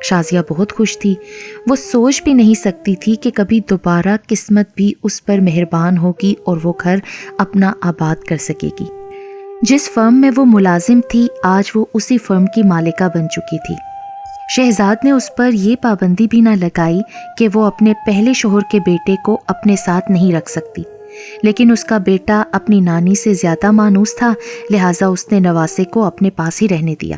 شازیہ بہت خوش تھی. وہ سوچ بھی نہیں سکتی تھی کہ کبھی دوبارہ قسمت بھی اس پر مہربان ہوگی اور وہ گھر اپنا آباد کر سکے گی. جس فرم میں وہ ملازم تھی آج وہ اسی فرم کی مالکہ بن چکی تھی. شہزاد نے اس پر یہ پابندی بھی نہ لگائی کہ وہ اپنے پہلے شوہر کے بیٹے کو اپنے ساتھ نہیں رکھ سکتی، لیکن اس کا بیٹا اپنی نانی سے زیادہ مانوس تھا، لہٰذا اس نے نواسے کو اپنے پاس ہی رہنے دیا.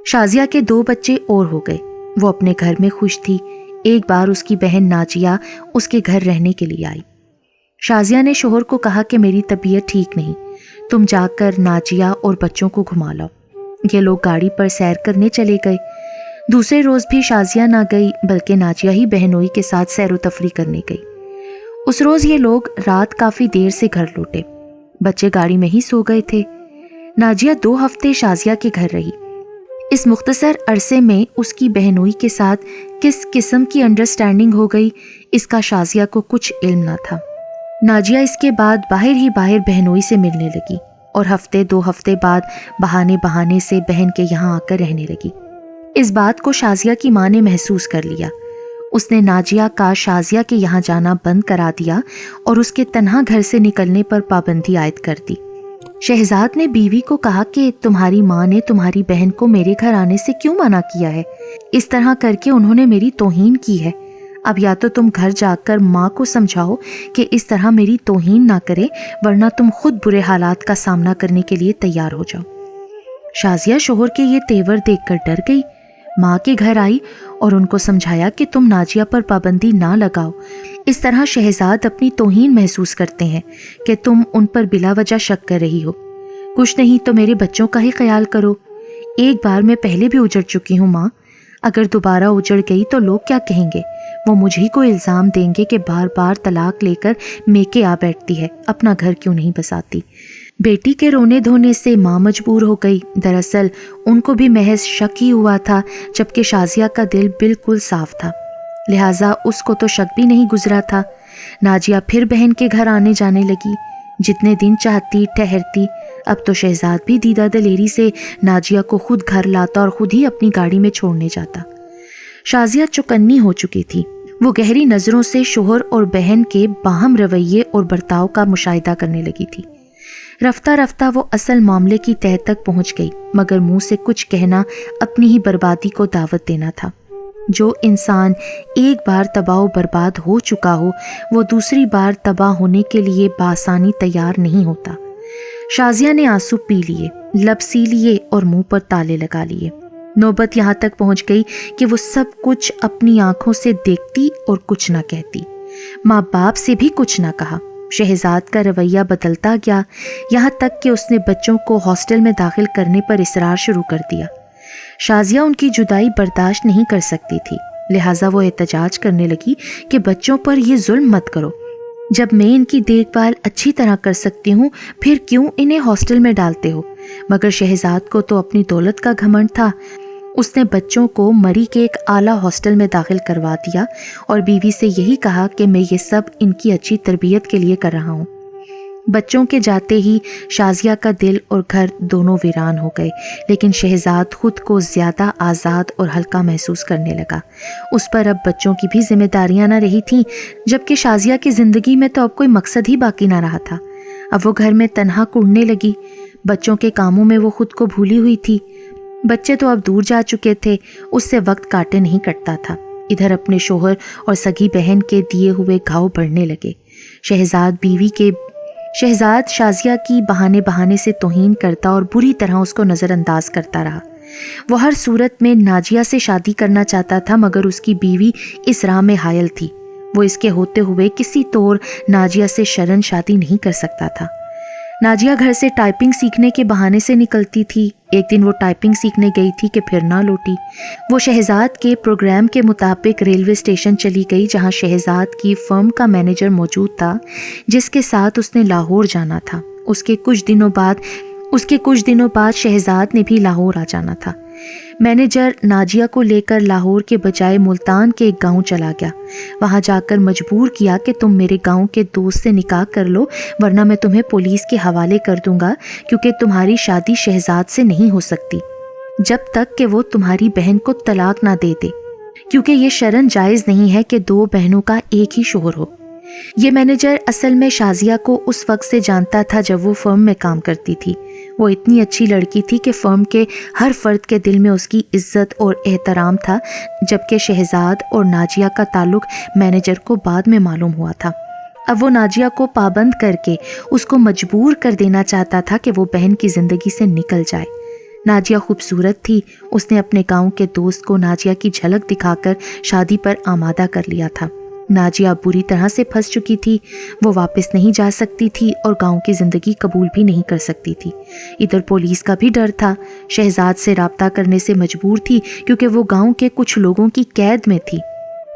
شازیہ کے 2 بچے اور ہو گئے. وہ اپنے گھر میں خوش تھی. ایک بار اس کی بہن ناجیہ اس کے گھر رہنے کے لیے آئی. شازیہ نے شوہر کو کہا کہ میری طبیعت ٹھیک نہیں، تم جا کر ناجیہ اور بچوں کو گھما لاؤ. یہ لوگ گاڑی پر سیر کرنے چلے گئے. دوسرے روز بھی شازیہ نہ گئی بلکہ ناجیہ ہی بہنوئی کے ساتھ سیر و تفریح کرنے گئی. اس روز یہ لوگ رات کافی دیر سے گھر لوٹے. بچے گاڑی میں ہی سو گئے تھے. ناجیہ 2 ہفتے شازیہ کے گھر رہی. اس مختصر عرصے میں اس کی بہنوئی کے ساتھ کس قسم کی انڈرسٹینڈنگ ہو گئی اس کا شازیہ کو کچھ علم نہ تھا. ناجیہ اس کے بعد باہر ہی باہر بہنوئی سے ملنے لگی اور 2 ہفتے بعد بہانے سے بہن کے یہاں آ کر رہنے لگی. اس بات کو شازیہ کی ماں نے محسوس کر لیا. اس نے ناجیہ کا شازیہ کے یہاں جانا بند کرا دیا اور اس کے تنہا گھر سے نکلنے پر پابندی عائد کر دی. شہزاد نے بیوی کو کہا کہ تمہاری ماں نے تمہاری بہن کو میرے گھر آنے سے کیوں منع کیا ہے؟ اس طرح کر کے انہوں نے میری توہین کی ہے. اب یا تو تم گھر جا کر ماں کو سمجھاؤ کہ اس طرح میری توہین نہ کرے، ورنہ تم خود برے حالات کا سامنا کرنے کے لیے تیار ہو جاؤ. شازیہ شوہر کے یہ تیور دیکھ کر ڈر گئی. ماں کے گھر آئی اور ان کو سمجھایا کہ تم ناجیہ پر پابندی نہ لگاؤ. اس طرح شہزاد اپنی توہین محسوس کرتے ہیں کہ تم ان پر بلا وجہ شک کر رہی ہو. کچھ نہیں تو میرے بچوں کا ہی خیال کرو. ایک بار میں پہلے بھی اجڑ چکی ہوں ماں، اگر دوبارہ اجڑ گئی تو لوگ کیا کہیں گے؟ وہ مجھے کو الزام دیں گے کہ بار بار طلاق لے کر میکے آ بیٹھتی ہے، اپنا گھر کیوں نہیں بساتی. بیٹی کے رونے دھونے سے ماں مجبور ہو گئی. دراصل ان کو بھی محض شک ہی ہوا تھا، جبکہ شازیہ کا دل بالکل صاف تھا، لہٰذا اس کو تو شک بھی نہیں گزرا تھا. ناجیہ پھر بہن کے گھر آنے جانے لگی. جتنے دن چاہتی ٹھہرتی. اب تو شہزاد بھی دیدہ دلیری سے ناجیہ کو خود گھر لاتا اور خود ہی اپنی گاڑی میں چھوڑنے جاتا. شازیہ چوکنی ہو چکی تھی. وہ گہری نظروں سے شوہر اور بہن کے باہم رویے اور برتاؤ کا مشاہدہ کرنے لگی تھی. رفتہ رفتہ وہ اصل معاملے کی تہہ تک پہنچ گئی، مگر منہ سے کچھ کہنا اپنی ہی بربادی کو دعوت دینا تھا. جو انسان ایک بار تباہ و برباد ہو چکا ہو وہ دوسری بار تباہ ہونے کے لیے بآسانی تیار نہیں ہوتا. شازیہ نے آنسو پی لیے، لب سی لیے اور منہ پر تالے لگا لیے. نوبت یہاں تک پہنچ گئی کہ وہ سب کچھ اپنی آنکھوں سے دیکھتی اور کچھ نہ کہتی. ماں باپ سے بھی کچھ نہ کہا. شہزاد کا رویہ بدلتا گیا، یہاں تک کہ اس نے بچوں کو ہاسٹل میں داخل کرنے پر اصرار شروع کر دیا. شازیہ ان کی جدائی برداشت نہیں کر سکتی تھی، لہٰذا وہ احتجاج کرنے لگی کہ بچوں پر یہ ظلم مت کرو. جب میں ان کی دیکھ بھال اچھی طرح کر سکتی ہوں پھر کیوں انہیں ہاسٹل میں ڈالتے ہو؟ مگر شہزاد کو تو اپنی دولت کا گھمنڈ تھا. اس نے بچوں کو مری کے ایک اعلیٰ ہاسٹل میں داخل کروا دیا اور بیوی سے یہی کہا کہ میں یہ سب ان کی اچھی تربیت کے لیے کر رہا ہوں. بچوں کے جاتے ہی شازیہ کا دل اور گھر دونوں ویران ہو گئے، لیکن شہزاد خود کو زیادہ آزاد اور ہلکا محسوس کرنے لگا. اس پر اب بچوں کی بھی ذمہ داریاں نہ رہی تھیں، جبکہ شازیہ کی زندگی میں تو اب کوئی مقصد ہی باقی نہ رہا تھا. اب وہ گھر میں تنہا کڑنے لگی. بچوں کے کاموں میں وہ خود کو بھولی ہوئی تھی. بچے تو اب دور جا چکے تھے، اس سے وقت کاٹے نہیں کٹتا تھا. ادھر اپنے شوہر اور سگی بہن کے دیے ہوئے گھاؤ بڑھنے لگے. شہزاد شازیہ کی بہانے سے توہین کرتا اور بری طرح اس کو نظر انداز کرتا رہا. وہ ہر صورت میں ناجیہ سے شادی کرنا چاہتا تھا، مگر اس کی بیوی اس راہ میں حائل تھی. وہ اس کے ہوتے ہوئے کسی طور ناجیہ سے شرن شادی نہیں کر سکتا تھا. ناجیہ گھر سے ٹائپنگ سیکھنے کے بہانے سے نکلتی تھی. ایک دن وہ ٹائپنگ سیکھنے گئی تھی کہ پھر نہ لوٹی. وہ شہزاد کے پروگرام کے مطابق ریلوے اسٹیشن چلی گئی، جہاں شہزاد کی فرم کا مینیجر موجود تھا، جس کے ساتھ اس نے لاہور جانا تھا. اس کے کچھ دنوں بعد شہزاد نے بھی لاہور آ جانا تھا. مینیجر ناجیہ کو لے کر لاہور کے بجائے ملتان کے ایک گاؤں چلا گیا. وہاں جا کر مجبور کیا کہ تم میرے گاؤں کے دوست سے نکاح کر لو، ورنہ میں تمہیں پولیس کے حوالے کر دوں گا، کیونکہ تمہاری شادی شہزاد سے نہیں ہو سکتی جب تک کہ وہ تمہاری بہن کو طلاق نہ دے دے. کیونکہ یہ شرعاً جائز نہیں ہے کہ 2 بہنوں کا ایک ہی شوہر ہو۔ یہ مینیجر اصل میں شازیہ کو اس وقت سے جانتا تھا جب وہ فرم میں کام کرتی تھی۔ وہ اتنی اچھی لڑکی تھی کہ فرم کے ہر فرد کے دل میں اس کی عزت اور احترام تھا، جبکہ شہزاد اور ناجیہ کا تعلق مینیجر کو بعد میں معلوم ہوا تھا۔ اب وہ ناجیہ کو پابند کر کے اس کو مجبور کر دینا چاہتا تھا کہ وہ بہن کی زندگی سے نکل جائے۔ ناجیہ خوبصورت تھی، اس نے اپنے گاؤں کے دوست کو ناجیہ کی جھلک دکھا کر شادی پر آمادہ کر لیا تھا۔ ناجیہ بری طرح سے پھنس چکی تھی، وہ واپس نہیں جا سکتی تھی اور گاؤں کی زندگی قبول بھی نہیں کر سکتی تھی۔ ادھر پولیس کا بھی ڈر تھا، شہزاد سے رابطہ کرنے سے مجبور تھی کیونکہ وہ گاؤں کے کچھ لوگوں کی قید میں تھی۔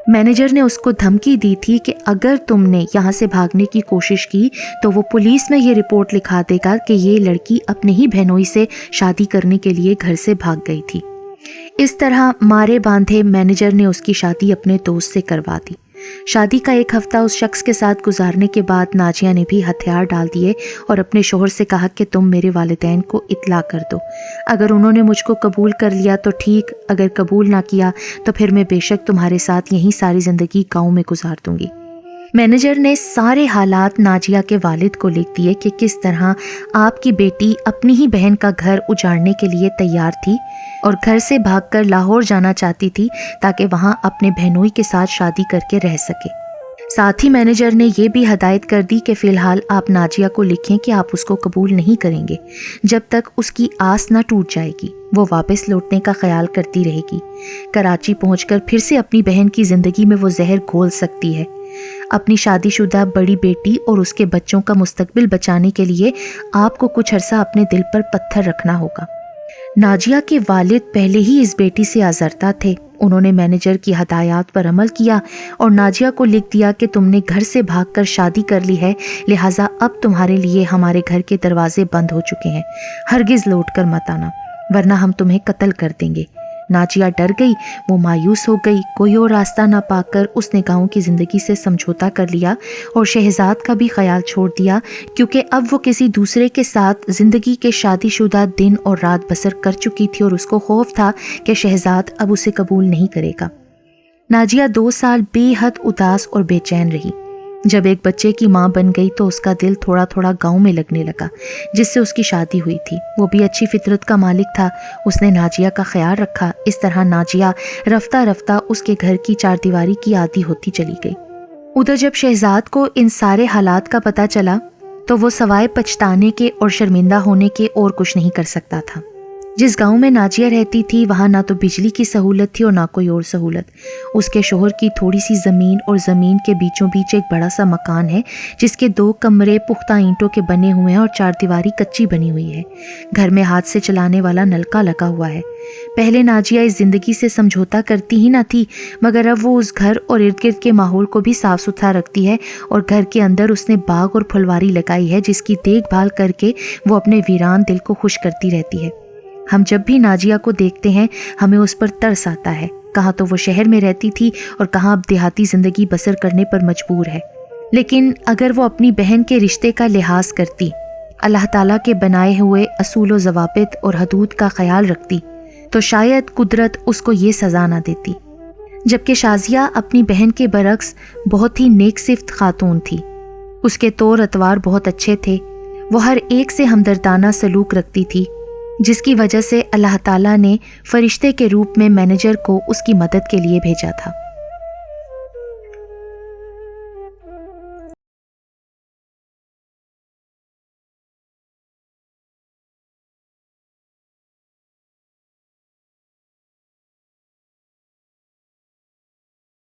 مینیجر نے اس کو دھمکی دی تھی کہ اگر تم نے یہاں سے بھاگنے کی کوشش کی تو وہ پولیس میں یہ رپورٹ لکھا دے گا کہ یہ لڑکی اپنے ہی بہنوئی سے شادی کرنے کے لیے گھر سے بھاگ گئی تھی۔ اس طرح مارے باندھے مینیجر نے اس کی شادی اپنے دوست سے کروا دی۔ شادی کا 1 ہفتہ اس شخص کے ساتھ گزارنے کے بعد ناجیہ نے بھی ہتھیار ڈال دیے اور اپنے شوہر سے کہا کہ تم میرے والدین کو اطلاع کر دو، اگر انہوں نے مجھ کو قبول کر لیا تو ٹھیک، اگر قبول نہ کیا تو پھر میں بے شک تمہارے ساتھ یہیں ساری زندگی گاؤں میں گزار دوں گی۔ مینیجر نے سارے حالات ناجیہ کے والد کو لکھ دیے کہ کس طرح آپ کی بیٹی اپنی ہی بہن کا گھر اجاڑنے کے لیے تیار تھی اور گھر سے بھاگ کر لاہور جانا چاہتی تھی تاکہ وہاں اپنے بہنوئی کے ساتھ شادی کر کے رہ سکے۔ ساتھ ہی مینیجر نے یہ بھی ہدایت کر دی کہ فی الحال آپ ناجیہ کو لکھیں کہ آپ اس کو قبول نہیں کریں گے جب تک اس کی آس نہ ٹوٹ جائے گی، وہ واپس لوٹنے کا خیال کرتی رہے گی۔ کراچی پہنچ کر پھر سے اپنی بہن کی زندگی میں وہ زہر گھول سکتی ہے۔ اپنی شادی شدہ بڑی بیٹی اور اس کے بچوں کا مستقبل بچانے کے لیے آپ کو کچھ عرصہ اپنے دل پر پتھر رکھنا ہوگا۔ ناجیہ کے والد پہلے ہی اس بیٹی سے آزردہ تھے، انہوں نے مینیجر کی ہدایات پر عمل کیا اور ناجیہ کو لکھ دیا کہ تم نے گھر سے بھاگ کر شادی کر لی ہے، لہٰذا اب تمہارے لیے ہمارے گھر کے دروازے بند ہو چکے ہیں، ہرگز لوٹ کر مت آنا ورنہ ہم تمہیں قتل کر دیں گے۔ ناجیہ ڈر گئی، وہ مایوس ہو گئی، کوئی اور راستہ نہ پا کر اس نے گاؤں کی زندگی سے سمجھوتا کر لیا اور شہزاد کا بھی خیال چھوڑ دیا، کیونکہ اب وہ کسی دوسرے کے ساتھ زندگی کے شادی شدہ دن اور رات بسر کر چکی تھی اور اس کو خوف تھا کہ شہزاد اب اسے قبول نہیں کرے گا۔ ناجیہ 2 سال بے حد اداس اور بے چین رہی۔ جب ایک بچے کی ماں بن گئی تو اس کا دل تھوڑا تھوڑا گاؤں میں لگنے لگا جس سے اس کی شادی ہوئی تھی۔ وہ بھی اچھی فطرت کا مالک تھا، اس نے ناجیہ کا خیال رکھا۔ اس طرح ناجیہ رفتہ رفتہ اس کے گھر کی 4 دیواری کی عادی ہوتی چلی گئی۔ ادھر جب شہزاد کو ان سارے حالات کا پتہ چلا تو وہ سوائے پچھتانے کے اور شرمندہ ہونے کے اور کچھ نہیں کر سکتا تھا۔ جس گاؤں میں ناجیہ رہتی تھی وہاں نہ تو بجلی کی سہولت تھی اور نہ کوئی اور سہولت۔ اس کے شوہر کی تھوڑی سی زمین اور زمین کے بیچوں بیچ ایک بڑا سا مکان ہے جس کے 2 کمرے پختہ اینٹوں کے بنے ہوئے ہیں اور 4 دیواری کچی بنی ہوئی ہے۔ گھر میں ہاتھ سے چلانے والا نلکا لگا ہوا ہے۔ پہلے ناجیہ اس زندگی سے سمجھوتا کرتی ہی نہ تھی، مگر اب وہ اس گھر اور ارد گرد کے ماحول کو بھی صاف ستھرا رکھتی ہے اور گھر کے اندر اس نے باغ اور پھلواری لگائی ہے جس کی دیکھ بھال کر کے وہ اپنے ویران دل کو خوش کرتی رہتی ہے۔ ہم جب بھی ناجیہ کو دیکھتے ہیں ہمیں اس پر ترس آتا ہے، کہاں تو وہ شہر میں رہتی تھی اور کہاں اب دیہاتی زندگی بسر کرنے پر مجبور ہے، لیکن اگر وہ اپنی بہن کے رشتے کا لحاظ کرتی، اللہ تعالیٰ کے بنائے ہوئے اصول و ضوابط اور حدود کا خیال رکھتی تو شاید قدرت اس کو یہ سزا نہ دیتی۔ جبکہ شازیہ اپنی بہن کے برعکس بہت ہی نیک صفت خاتون تھی، اس کے طور اطوار بہت اچھے تھے، وہ ہر ایک سے ہمدردانہ سلوک رکھتی تھی، جس کی وجہ سے اللہ تعالیٰ نے فرشتے کے روپ میں مینیجر کو اس کی مدد کے لیے بھیجا تھا۔